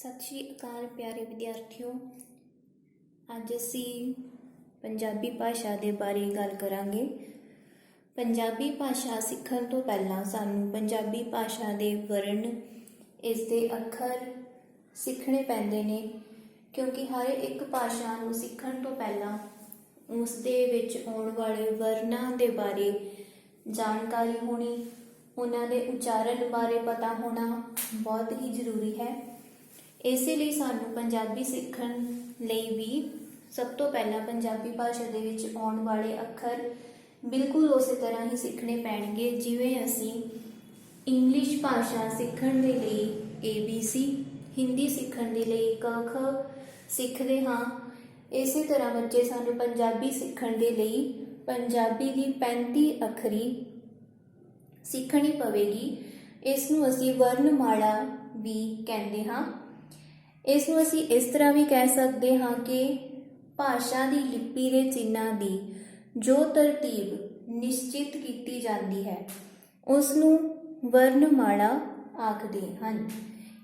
सत श्री अकाल प्यारे विद्यार्थियों। अज असी पंजाबी भाषा के बारे गल करांगे। पंजाबी भाषा सीखण तो पहला सानू पंजाबी भाषा के वर्ण, इसके अखर सीखने पैंदे ने, क्योंकि हर एक भाषा नूं सीखण तो पहला उस दे विच आउण वाले वर्णां दे बारे जानकारी होनी, उन्हां दे उच्चारण बारे पता होना बहुत ही जरूरी है। इसलिए सानू पंजाबी सीखण लई भी सब तो पहला पंजाबी भाषा दे विच आउण वाले अखर बिल्कुल उस तरह ही सीखने पैणगे जिवें असी इंग्लिश भाषा सीखण दे लई ABC, हिंदी सीखण दे लई क ख सीखदे हां। इसे तरह बच्चे सानू पंजाबी सीखण दे लई पंजाबी दी 35 अखरी सीखनी पवेगी। इस नूं असी वर्णमाला भी कहंदे हां। इस नूं असी इस तरह भी कह सकते हाँ कि भाषा की लिपि के चिन्हों की जो तरतीब निश्चित की जाती है उसनूं वर्णमाला आखदे हैं।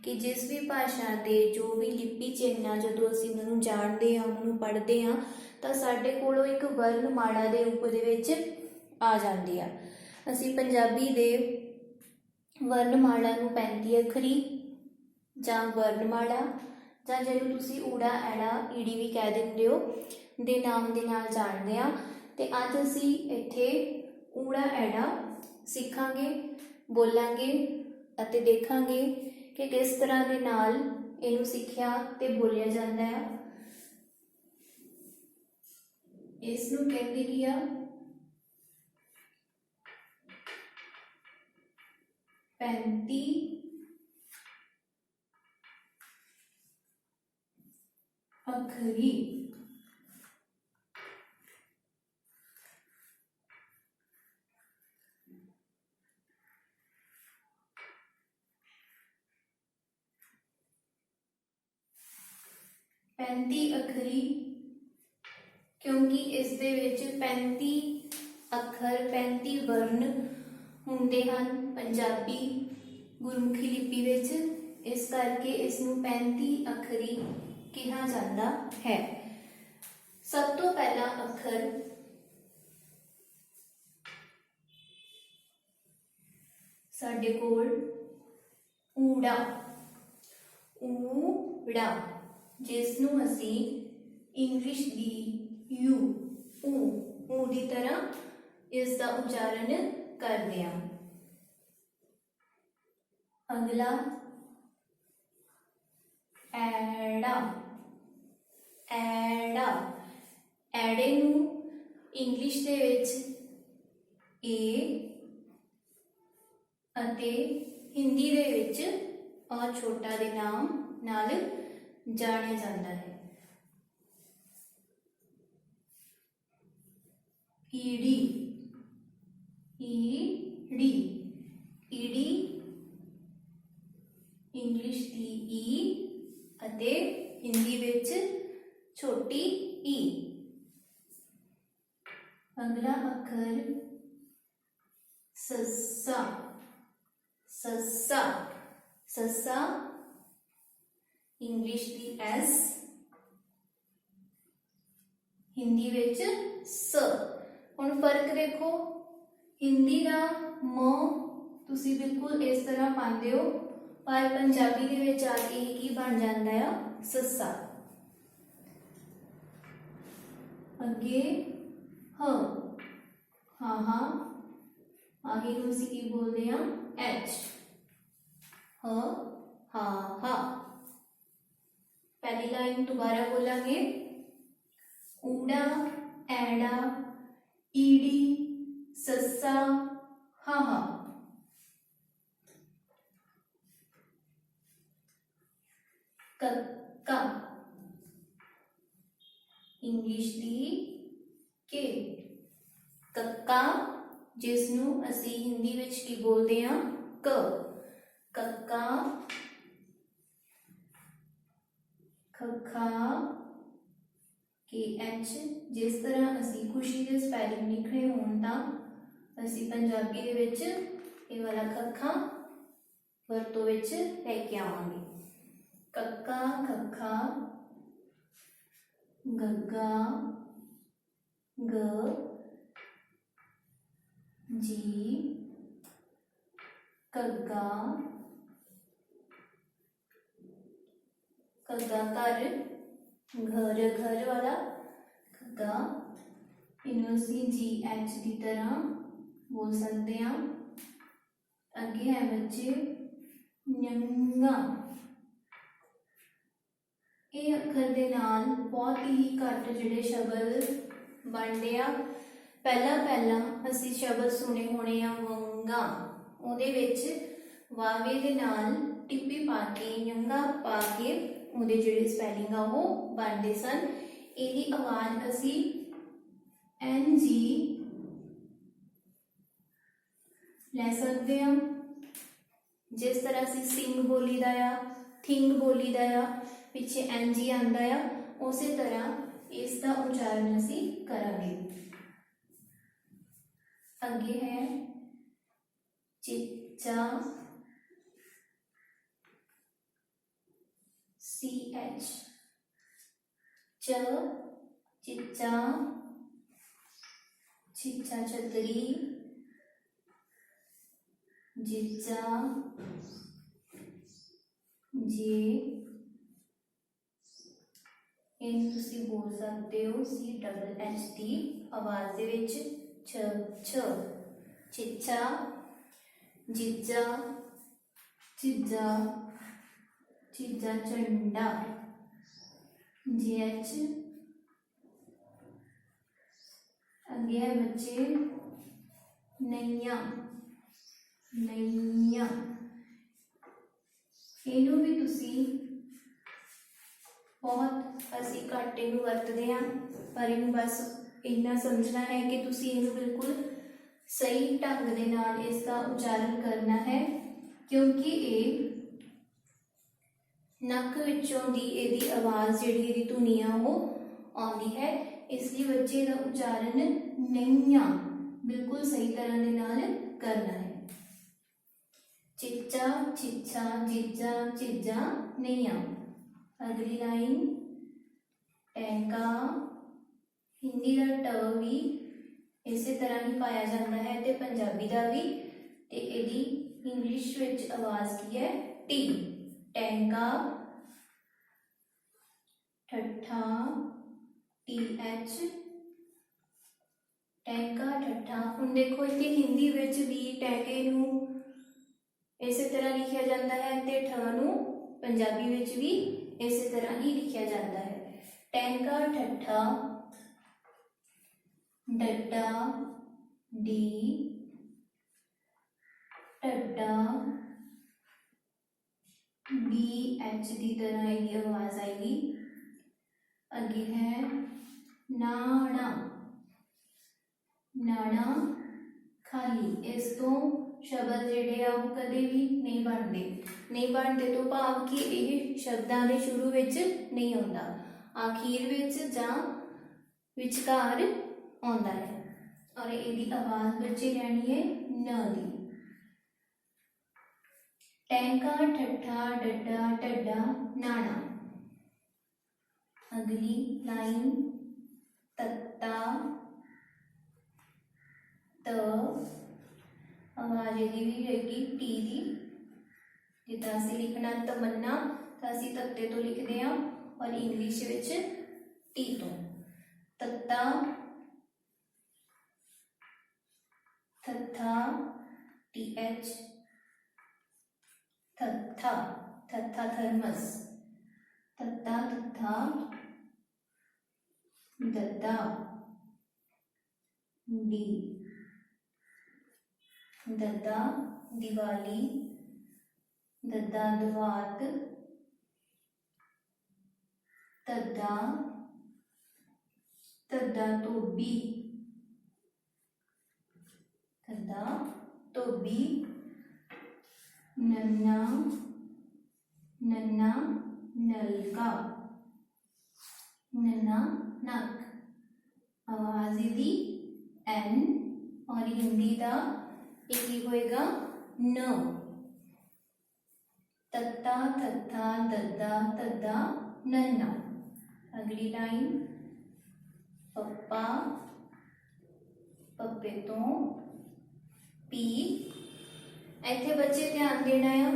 कि जिस भी भाषा के जो भी लिपि चिन्ह जो असीं उन्होंने जानते हैं, उन्होंने पढ़ते हाँ, तो साडे कोलों एक वर्णमाला के रूप दे आ जाती है। असीं पंजाबी दे वर्णमाला नूं 35 अखरी जां वर्णमाला जां जिहनूं तुसीं ऊड़ा ऐड़ा ईड़ी भी कह दिंदे हो दे नाम दे नाल जाणदे आ। ते अज असीं इत्थे ऊड़ा ऐड़ा सीखांगे, बोलांगे अते देखांगे कि किस तरह दे नाल इहनूं सीखिया ते बोलिया जांदा है। इस नूं कहंदे की आ 35 अखरी। अखरी क्योंकि इस दे विच 35 अखर 35 वर्ण हुंदे हन पंजाबी गुरमुखी लिपि विच, इस करके इसनूं 35 अखरी कहा जाता है। सब तो पहला अखर साडे कोल ऊड़ा, ऊड़ा जिसनूं असी इंग्लिश दी यू ऊ दी तरह इसका उच्चारण करते हैं। अगला ऐड़ा, ऐड़ा ऐड़े नूं इंग्लिश दे विच ए अते हिंदी दे विच और छोटा दे नाम नाल जाने जाता है। ईड़ी, ईड़ी ईड़ी इंग्लिश दी ई अते हिंदी विच छोटी ई। अगला अखर सस्सा, सस्सा सस्सा इंग्लिश दी एस हिंदी विच स। हुण फर्क देखो, हिंदी का म तुसी बिल्कुल इस तरह पाते हो, पर पंजाबी दे विच आके ही की बन जाता है सस्सा। अगे ह, हाँ हाँ आगे तुसी की बोलते हैं एच, ह हा हा। पहली लाइन दोबारा बोलांगे, ऊड़ा ऐड़ा ईड़ी सस्सा हा हा। कक्का इंग्लिश दी के, कक्का जिसनूं असी हिंदी विच की बोलते हैं क, कक्का। खखा के एच, जिस तरह असी खुशी के स्पैलिंग लिखने होण तां असी पंजाबी दे विच इह वाला खखा वरतों विच लैके आवांगे। कक्का कक्का खक्खा गग्गा ग जी कग्गा कग्गा घर घर घर वाला कग्गा इन्हों असीं जी एच की तरह बोल सकते हैं। अगे है बच्चे न्यंगा। ये अखर दे नाल बहुत ही घट जिहड़े शब्द बनते आ। पहला असीं शब्द सुने होने आ वंगा, उहदे विच वावे दे नाल टिप्पी पा के न्यंगा पा के उहदे जिहड़े स्पैलिंग आ वो बनते सन। इहदी आवाज़ असीं एन जी लै सकते हैं। जिस तरह असीं सिंग बोली दा आ, थिंग बोली दा आ, पिछे एन जी आंदा आ, उस तरह इसका उच्चारण असीं करांगे। अगे है चिच्चा सी एच च चिच्चा चिच्चा छतरी जिच्चा जे इन तुसी बोल सकते हो सी डबल एच डी आवाज़ दे विच छ छ चिच्चा जिज्जा चिज्जा चिज्जा झंडा जी एच। अगे है बच्चे नैया नैया। इनू भी तुसी बहुत असी घट इनू वरतते हैं, पर इनू बस इन्ना समझना है कि तुसी इनू बिल्कुल सही ढंग दे नाल इसका उच्चारण करना है, क्योंकि ये नक विचों दी इहदी आवाज़ जिहड़ी इहदी धुनी आ वो आउंदी है। इसलिए बच्चे का उच्चारण नैया बिल्कुल सही तरह दे नाल करना है। चिच्चा चिच्चा जिज्जा चिज्जा नैया। अगली लाइन टैंका। हिंदी का ट भी इस तरह ही पाया जाता है ते पंजाबी का भी, ते इहदी इंग्लिश विच आवाज़ की है टी। टैंका ठट्ठा टी एच टैंका ठट्ठा। हुण देखो इत्थे हिंदी विच भी टैंके नूं इस तरह लिखा जाता है ते ठ नूं पंजाबी विच भी इस तरह ही लिखा जाता है। टैंका ठट्ठा डड्डा डी टड्डा डी एच की तरह ये आवाज़ आएगी। अगे है नाना नाना खाली। इस तो शब्द जिहड़े आ वो कदे भी नहीं बनते तो भाव कि यह शब्दां दे शुरू विच नहीं आउंदा, आखिर विच जां विचकार आउंदा है। और इहदी आवाज़ बच्चे रहनी है न दी। टैंका ठट्ठा डड्डा टड्डा नाना। अगली लाइन तत्ता त। आवाज़ यदि भी रहेगी टी दी। जिदा असी लिखना तमन्ना तो असी तत्ते तो लिखते हैं, और इंग्लिश विच टी तो। तत्ता थत्था टी एच थत्था थत्था थर्मस। तत्ता थत्था दद्दा डी दद्दा दिवाली दद्दा दवात दद्दा दद्दा धोबी दद्दा धोबी। नन्ना नन्ना नलका नन्ना नक। आवाज़ दी एन और हिंदी का एक होएगा न। तत्ता थत्था दद्दा तद्दा नन्ना। अगली लाइन पप्पा पप्पे तो पी। इत्थे बच्चे ध्यान देना है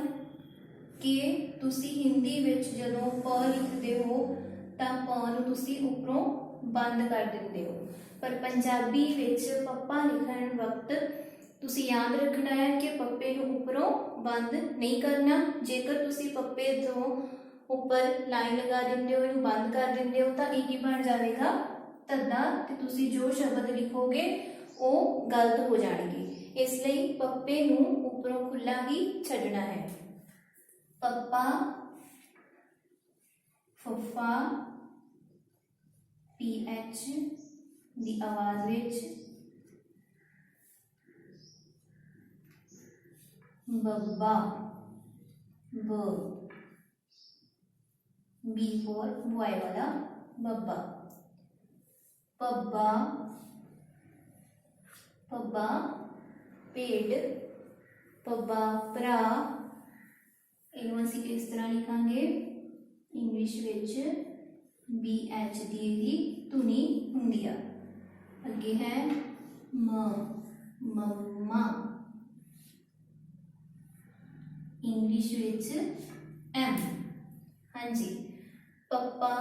कि तुसी हिंदी विच जदों प लिखते हो तां प नूं तुसी उपरों बंद कर दिंदे हो, पर पंजाबी विच पप्पा लिखण वक्त तुसी याद रखना है कि पप्पे नूं उपरों बंद नहीं करना। जेकर तुसी पप्पे तो ऊपर लाइन लगा दिंदे हो, इहनूं बंद कर दिंदे हो तां इह बन जाएगा तद्दा, ते तुसी जो शब्द लिखोगे वो गलत हो जाएगी। इसलिए पप्पे नूं उपरों खुला ही छड्डना है। पप्पा फुफा PH दी आवाज विच, बब्बा ब B फॉर बॉय वाला बब्बा। पब्बा पब्बा पेड़, पब्बा भरा। इहनूं असीं किस तरह लिखांगे इंग्लिश विच BH दी धुनी हुंदी आ। अगे है मम्मा, इंग्लिश विच M। हाँ जी, पप्पा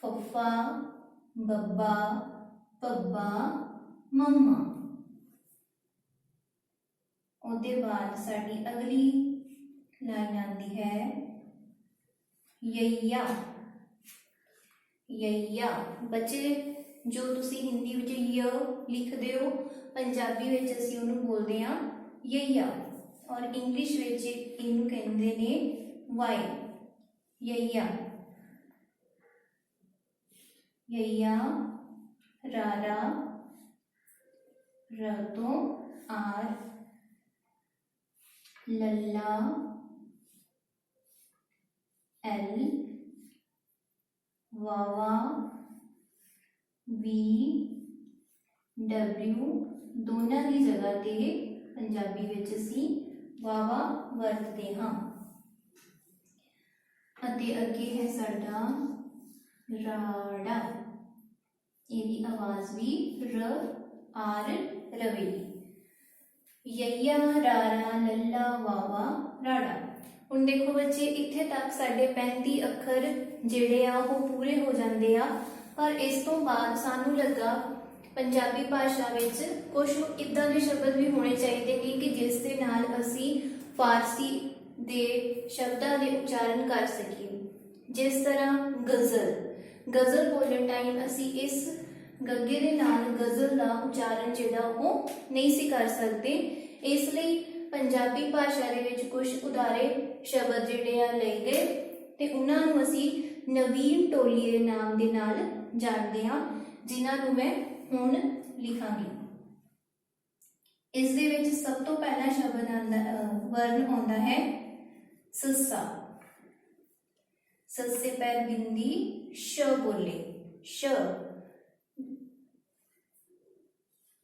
फुफा बब्बा पब्बा मम्मा। उसके बाद साडी अगली लाइन आती है यैया। यैया बच्चे जो तुसी हिंदी विच य लिखदे हो, पंजाबी विच असीं उहनूं बोलदे हां यैया, और इंग्लिश विच इहनूं कहंदे ने वाई। यैया यैया रारा र तो आर, लल्ला एल, वावा वी डब्ल्यू। दोनों की जगह ते पंजाबी विच असीं वावा वरतते हां। अते अगे है साडा राड़ा, इहदी आवाज भी र आर रवेगी। यैया रारा लल्ला वावा राड़ा। हुण देखो बच्चे इत्थे तक साडे 35 अखर जिहड़े आ वो पूरे हो जांदे आ, पर इस तो बाद सानू लगा पंजाबी भाषा विच कुछ इदां दे शब्द भी होने चाहिए ने कि जिस दे नाल असीं फारसी दे शब्दां दे उच्चारण कर सकीए। जिस तरह गज़ल, गज़ल बोलण टाइम असीं इस गगे दे नाल गज़ल दा उच्चारण जिहड़ा वो नहीं सी कर सकते। इसलिए पंजाबी भाषा दे विच कुछ उदारे शब्द जिहड़े आ लए गए ते उन्हां नूं असीं नवीन टोली दे नाम दे नाल जाणदे हां, जिन्हां नूं मैं हुण लिखांगी। इस दे विच सब तो पहला शब्द आंदा वर्ण आउंदा है सस्सा। सस्से पैर बिंदी श बोले श।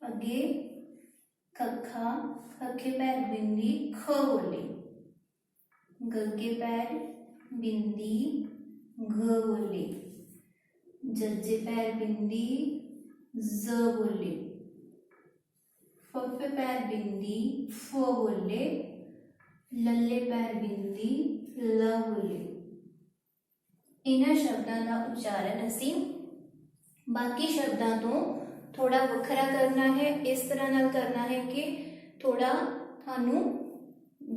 अगे खखा खखे पैर बिंदी ख बोले। गगे पैर बिंदी घ बोले। जज्जे पैर बिंदी ज बोले। फफे पैर बिंदी फ बोले। लल्ले पैर बिंदी ल बोले। इन्हां शब्दां दा उच्चारण असीं बाकी शब्दां तो थोड़ा वखरा करना है। इस तरह नाल करना है कि थोड़ा थानू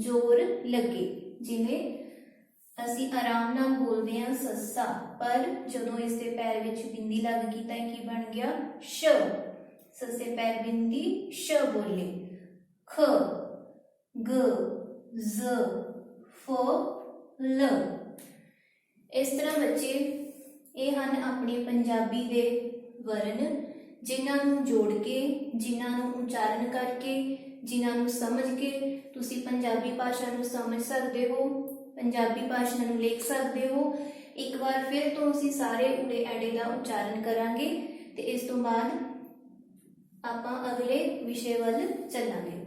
जोर लगे, जिवें असीं आराम नाल बोलदे हां सस्सा, पर जदों इस दे पैर विच बिंदी लग गई तां की बन गया श। सस्से पैर बिंदी श बोले। ख ग ज फ ल। इस तरह बच्चे ये हैं अपने पंजाबी दे वर्ण, जिन्हों जोड़ के जिन्हों उच्चारण करके जिन्हों समझ के तुसी पंजाबी भाषा नूं समझ सकते हो, पंजाबी भाषा नूं लिख सकते हो। एक बार फिर तो असीं सारे उड़े एड़े का उच्चारण करांगे ते इस तो बाद आपां अगले विषय वल चलांगे।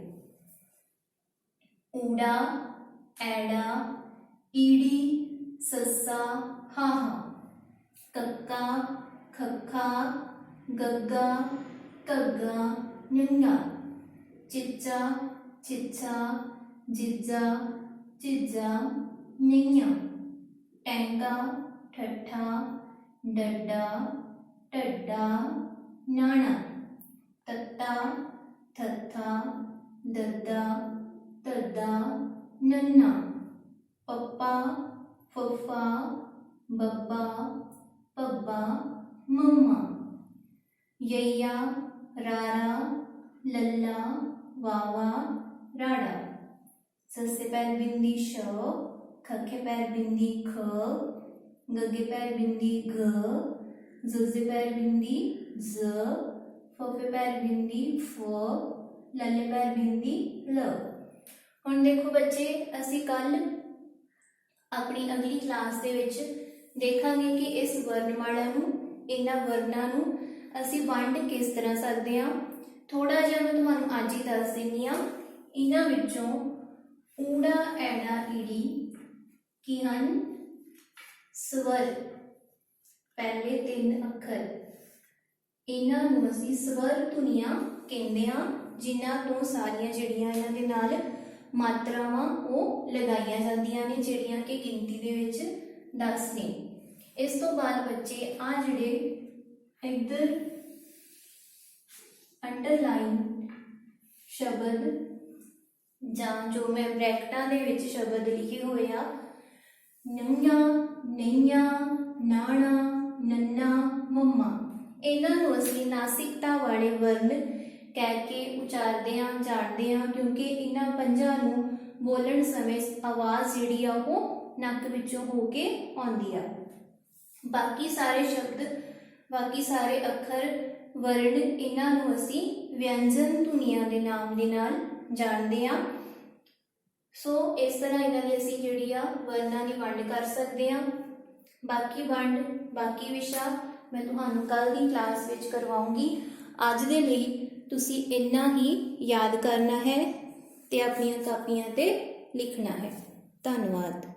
ऊड़ा, ऐड़ा, ईड़ी, ਸੱਸਾ ਹਾਹਾ, ਕੱਕਾ ਖੱਖਾ, ਗੱਗਾ ਘੱਗਾ, ਨੰਗਾ, ਚਿੱਚਾ ਚਿੱਚਾ, ਜਿੱਜਾ ਝਿੱਜਾ, ਨਈਆਂ, ਟੈਂਕਾ ਠੱਠਾ, ਡੱਡਾ ਢੱਡਾ, ਨਾਣਾ, ਤੱਤਾ ਥੱਥਾ, ਦੱਦਾ ਧੱਦਾ, ਨੰਨਾ, ਪੱਪਾ ਫੱਫਾ, ਬੱਬਾ ਪੱਬਾ, ਮੰਮਾ, ਯਈਆ ਰਾਰਾ, ਲੱਲਾ ਵਾਵਾ, ਰਾੜਾ, ਸੱਸੇ ਪੈਰ ਬਿੰਦੀ ਸ਼, ਖੱਖੇ ਪੈਰ ਬਿੰਦੀ ਖ, ਗੱਗੇ ਪੈਰ ਬਿੰਦੀ ਗ, ਜ਼ੱਜ਼ੇ ਪੈਰ ਬਿੰਦੀ ਜ਼, ਫੱਫੇ ਪੈਰ ਬਿੰਦੀ ਫ, ਲੱਲੇ ਪੈਰ ਬਿੰਦੀ ਲ। ਹੁਣ ਦੇਖੋ ਬੱਚੇ, ਅਸੀਂ ਕੱਲ ਆਪਣੀ ਅਗਲੀ ਕਲਾਸ ਦੇ ਵਿੱਚ ਦੇਖਾਂਗੇ ਕਿ ਇਸ ਵਰਨਮਾਲਾ ਨੂੰ, ਇਹਨਾਂ ਵਰਨਾਂ ਨੂੰ ਅਸੀਂ ਵੰਡ ਕਿਸ ਤਰ੍ਹਾਂ ਸਕਦੇ ਹਾਂ। ਥੋੜਾ ਜਿਹਾ ਮੈਂ ਤੁਹਾਨੂੰ ਅੱਜ ਹੀ ਦੱਸ ਦਿੰਦੀ ਹਾਂ। ਇਹਨਾਂ ਵਿੱਚੋਂ ਊੜਾ ਐੜਾ ਈੜੀ ਕੀ ਹਨ? ਸਵਰ, ਪਹਿਲੇ 3 ਅੱਖਰ। ਇਹਨਾਂ ਨੂੰ ਅਸੀਂ ਸਵਰ ਧੁਨੀਆਂ ਕਹਿੰਦੇ ਹਾਂ, ਜਿਨ੍ਹਾਂ ਤੋਂ ਸਾਰੀਆਂ ਜਿਹੜੀਆਂ ਇਹਨਾਂ ਦੇ ਨਾਲ ਮਾਤਰਾਵਾਂ ਉਹ ਲਗਾਈਆਂ ਜਾਂਦੀਆਂ ਨੇ, ਜਿਹੜੀਆਂ ਕਿ ਗਿਣਤੀ ਦੇ ਵਿੱਚ 10 ਨੇ। ਇਸ ਤੋਂ ਬਾਅਦ ਬੱਚੇ ਆ ਜਿਹੜੇ ਇੱਧਰ ਅੰਡਰਲਾਈਨ ਸ਼ਬਦ ਜਾਂ ਜੋ ਮੈਂ ਬ੍ਰੈਕਟਾਂ ਦੇ ਵਿੱਚ ਸ਼ਬਦ ਲਿਖੇ ਹੋਏ ਆ, ਨੰਗਾ ਨਈਆਂ, ਨਾਣਾ ਨੰਨਾ, ਮੰਮਾ, ਇਹਨਾਂ ਨੂੰ ਅਸੀਂ ਨਾਸਿਕਤਾ ਵਾਲੇ ਵਰਨ ਕਹਿ ਕੇ ਉਚਾਰਦੇ ਹਾਂ, ਜਾਣਦੇ ਹਾਂ, ਕਿਉਂਕਿ ਇਹਨਾਂ ਪੰਜਾਂ ਨੂੰ ਬੋਲਣ ਸਮੇਂ ਆਵਾਜ਼ ਜਿਹੜੀ ਆ ਉਹ ਨੱਕ ਵਿੱਚੋਂ ਹੋ ਕੇ ਆਉਂਦੀ ਆ। ਬਾਕੀ ਸਾਰੇ ਸ਼ਬਦ, ਬਾਕੀ ਸਾਰੇ ਅੱਖਰ, ਵਰਣ, ਇਹਨਾਂ ਨੂੰ ਅਸੀਂ ਵਿਅੰਜਨ ਧੁਨੀਆਂ ਦੇ ਨਾਮ ਦੇ ਨਾਲ ਜਾਣਦੇ ਹਾਂ। ਸੋ ਇਸ ਤਰ੍ਹਾਂ ਇਹਨਾਂ ਦੀ ਅਸੀਂ ਜਿਹੜੀ ਆ ਵਰਨਾਂ ਦੀ ਵੰਡ ਕਰ ਸਕਦੇ ਹਾਂ। ਬਾਕੀ ਵੰਡ, ਬਾਕੀ ਵਿਸ਼ਾ ਮੈਂ ਤੁਹਾਨੂੰ ਕੱਲ ਦੀ ਕਲਾਸ ਵਿੱਚ ਕਰਵਾਉਂਗੀ। ਅੱਜ ਦੇ ਲਈ ਤੁਸੀਂ ਇੰਨਾ ਹੀ ਯਾਦ ਕਰਨਾ ਹੈ ਤੇ ਆਪਣੀਆਂ ਕਾਪੀਆਂ ਤੇ ਲਿਖਣਾ ਹੈ। ਧੰਨਵਾਦ।